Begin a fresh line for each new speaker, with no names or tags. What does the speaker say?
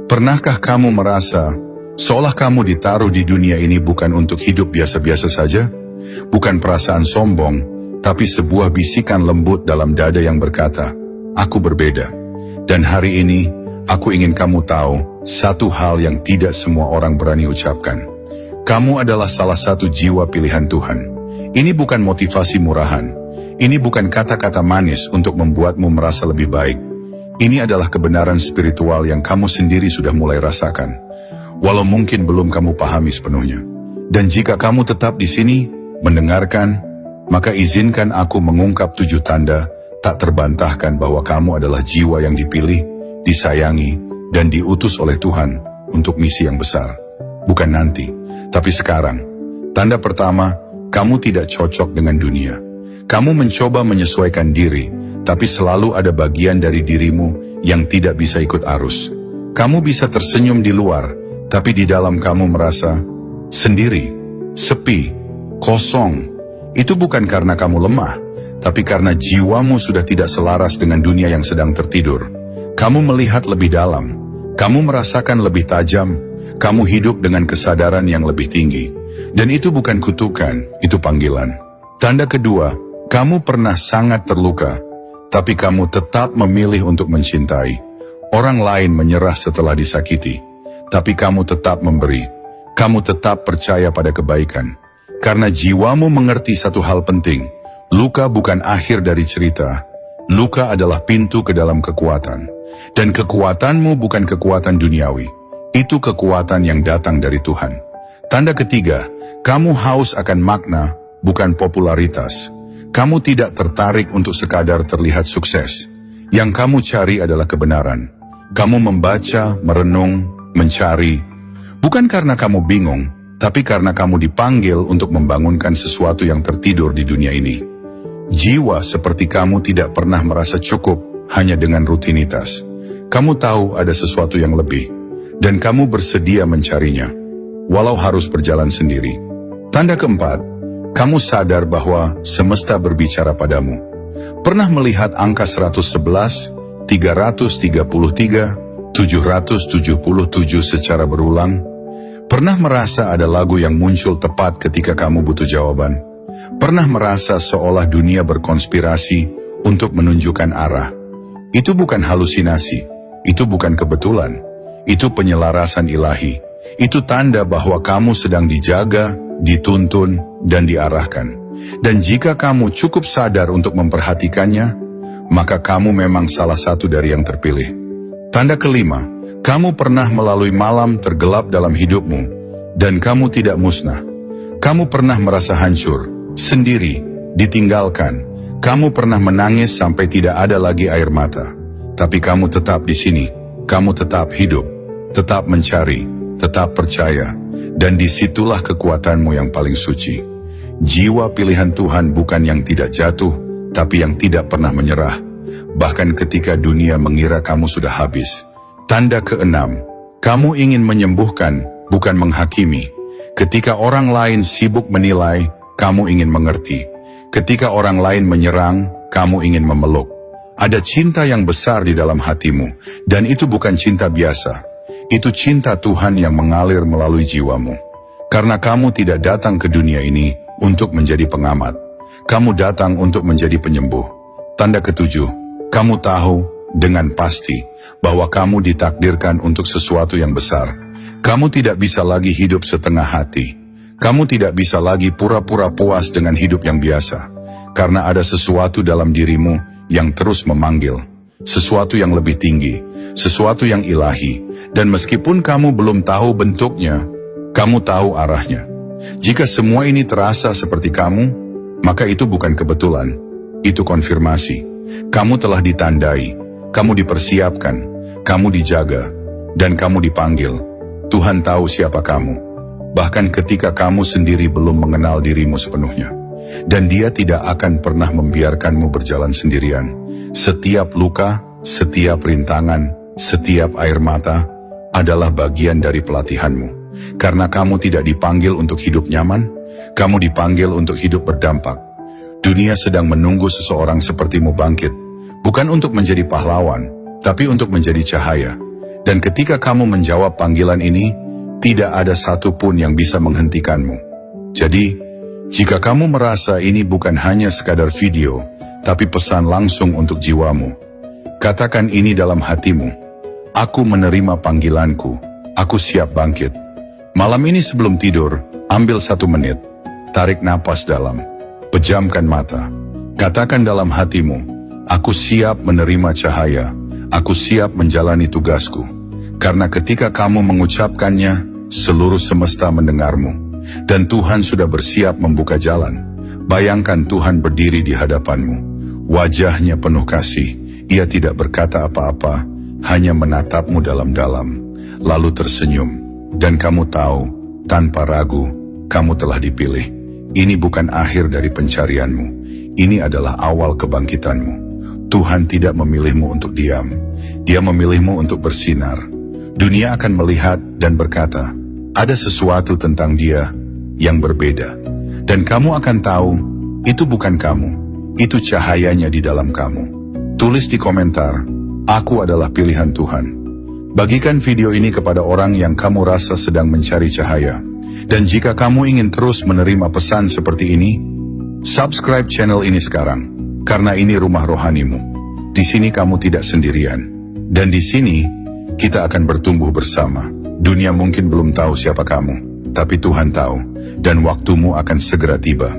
Pernahkah kamu merasa seolah kamu ditaruh di dunia ini bukan untuk hidup biasa-biasa saja? Bukan perasaan sombong, tapi sebuah bisikan lembut dalam dada yang berkata, "Aku berbeda." Dan hari ini, aku ingin kamu tahu satu hal yang tidak semua orang berani ucapkan. Kamu adalah salah satu jiwa pilihan Tuhan. Ini bukan motivasi murahan. Ini bukan kata-kata manis untuk membuatmu merasa lebih baik. Ini adalah kebenaran spiritual yang kamu sendiri sudah mulai rasakan, walau mungkin belum kamu pahami sepenuhnya. Dan jika kamu tetap di sini, mendengarkan, maka izinkan aku mengungkap 7 tanda tak terbantahkan bahwa kamu adalah jiwa yang dipilih, disayangi, dan diutus oleh Tuhan untuk misi yang besar. Bukan nanti, tapi sekarang. Tanda pertama, kamu tidak cocok dengan dunia. Kamu mencoba menyesuaikan diri, tapi selalu ada bagian dari dirimu yang tidak bisa ikut arus. Kamu bisa tersenyum di luar, tapi di dalam kamu merasa sendiri, sepi, kosong. Itu bukan karena kamu lemah, tapi karena jiwamu sudah tidak selaras dengan dunia yang sedang tertidur. Kamu melihat lebih dalam, kamu merasakan lebih tajam, kamu hidup dengan kesadaran yang lebih tinggi. Dan itu bukan kutukan, itu panggilan. Tanda kedua, kamu pernah sangat terluka, tapi kamu tetap memilih untuk mencintai. Orang lain menyerah setelah disakiti, tapi kamu tetap memberi. Kamu tetap percaya pada kebaikan. Karena jiwamu mengerti satu hal penting, luka bukan akhir dari cerita. Luka adalah pintu ke dalam kekuatan. Dan kekuatanmu bukan kekuatan duniawi. Itu kekuatan yang datang dari Tuhan. Tanda ketiga, kamu haus akan makna, bukan popularitas. Kamu tidak tertarik untuk sekadar terlihat sukses. Yang kamu cari adalah kebenaran. Kamu membaca, merenung, mencari. Bukan karena kamu bingung, tapi karena kamu dipanggil untuk membangunkan sesuatu yang tertidur di dunia ini. Jiwa seperti kamu tidak pernah merasa cukup hanya dengan rutinitas. Kamu tahu ada sesuatu yang lebih, dan kamu bersedia mencarinya, walau harus berjalan sendiri. Tanda keempat, kamu sadar bahwa semesta berbicara padamu. Pernah melihat angka 111, 333, 777 secara berulang? Pernah merasa ada lagu yang muncul tepat ketika kamu butuh jawaban? Pernah merasa seolah dunia berkonspirasi untuk menunjukkan arah? Itu bukan halusinasi, itu bukan kebetulan, itu penyelarasan ilahi. Itu tanda bahwa kamu sedang dijaga, dituntun, dan diarahkan. Dan jika kamu cukup sadar untuk memperhatikannya, maka kamu memang salah satu dari yang terpilih. Tanda kelima, kamu pernah melalui malam tergelap dalam hidupmu, dan kamu tidak musnah. Kamu pernah merasa hancur, sendiri, ditinggalkan. Kamu pernah menangis sampai tidak ada lagi air mata. Tapi kamu tetap di sini, kamu tetap hidup, tetap mencari, tetap percaya. Dan disitulah kekuatanmu yang paling suci. Jiwa pilihan Tuhan bukan yang tidak jatuh, tapi yang tidak pernah menyerah. Bahkan ketika dunia mengira kamu sudah habis. Tanda keenam, kamu ingin menyembuhkan, bukan menghakimi. Ketika orang lain sibuk menilai, kamu ingin mengerti. Ketika orang lain menyerang, kamu ingin memeluk. Ada cinta yang besar di dalam hatimu, dan itu bukan cinta biasa. Itu cinta Tuhan yang mengalir melalui jiwamu. Karena kamu tidak datang ke dunia ini untuk menjadi pengamat. Kamu datang untuk menjadi penyembuh. Tanda ketujuh, kamu tahu dengan pasti bahwa kamu ditakdirkan untuk sesuatu yang besar. Kamu tidak bisa lagi hidup setengah hati. Kamu tidak bisa lagi pura-pura puas dengan hidup yang biasa. Karena ada sesuatu dalam dirimu yang terus memanggil. Sesuatu yang lebih tinggi, sesuatu yang ilahi, dan meskipun kamu belum tahu bentuknya, kamu tahu arahnya. Jika semua ini terasa seperti kamu, maka itu bukan kebetulan, itu konfirmasi. Kamu telah ditandai, kamu dipersiapkan, kamu dijaga, dan kamu dipanggil. Tuhan tahu siapa kamu, bahkan ketika kamu sendiri belum mengenal dirimu sepenuhnya. Dan Dia tidak akan pernah membiarkanmu berjalan sendirian. Setiap luka, setiap rintangan, setiap air mata adalah bagian dari pelatihanmu. Karena kamu tidak dipanggil untuk hidup nyaman, kamu dipanggil untuk hidup berdampak. Dunia sedang menunggu seseorang sepertimu bangkit, bukan untuk menjadi pahlawan, tapi untuk menjadi cahaya. Dan ketika kamu menjawab panggilan ini, tidak ada satupun yang bisa menghentikanmu. Jadi, jika kamu merasa ini bukan hanya sekadar video, tapi pesan langsung untuk jiwamu, katakan ini dalam hatimu. Aku menerima panggilanku, aku siap bangkit. Malam ini sebelum tidur, ambil 1 menit, tarik napas dalam, pejamkan mata. Katakan dalam hatimu, aku siap menerima cahaya, aku siap menjalani tugasku. Karena ketika kamu mengucapkannya, seluruh semesta mendengarmu. Dan Tuhan sudah bersiap membuka jalan. Bayangkan Tuhan berdiri di hadapanmu. Wajahnya penuh kasih. Ia tidak berkata apa-apa, hanya menatapmu dalam-dalam, lalu tersenyum. Dan kamu tahu, tanpa ragu, kamu telah dipilih. Ini bukan akhir dari pencarianmu. Ini adalah awal kebangkitanmu. Tuhan tidak memilihmu untuk diam. Dia memilihmu untuk bersinar. Dunia akan melihat dan berkata, ada sesuatu tentang dia yang berbeda. Dan kamu akan tahu, itu bukan kamu, itu cahayanya di dalam kamu. Tulis di komentar, aku adalah pilihan Tuhan. Bagikan video ini kepada orang yang kamu rasa sedang mencari cahaya. Dan jika kamu ingin terus menerima pesan seperti ini, subscribe channel ini sekarang, karena ini rumah rohanimu. Di sini kamu tidak sendirian. Dan di sini, kita akan bertumbuh bersama. Dunia mungkin belum tahu siapa kamu, tapi Tuhan tahu, dan waktumu akan segera tiba.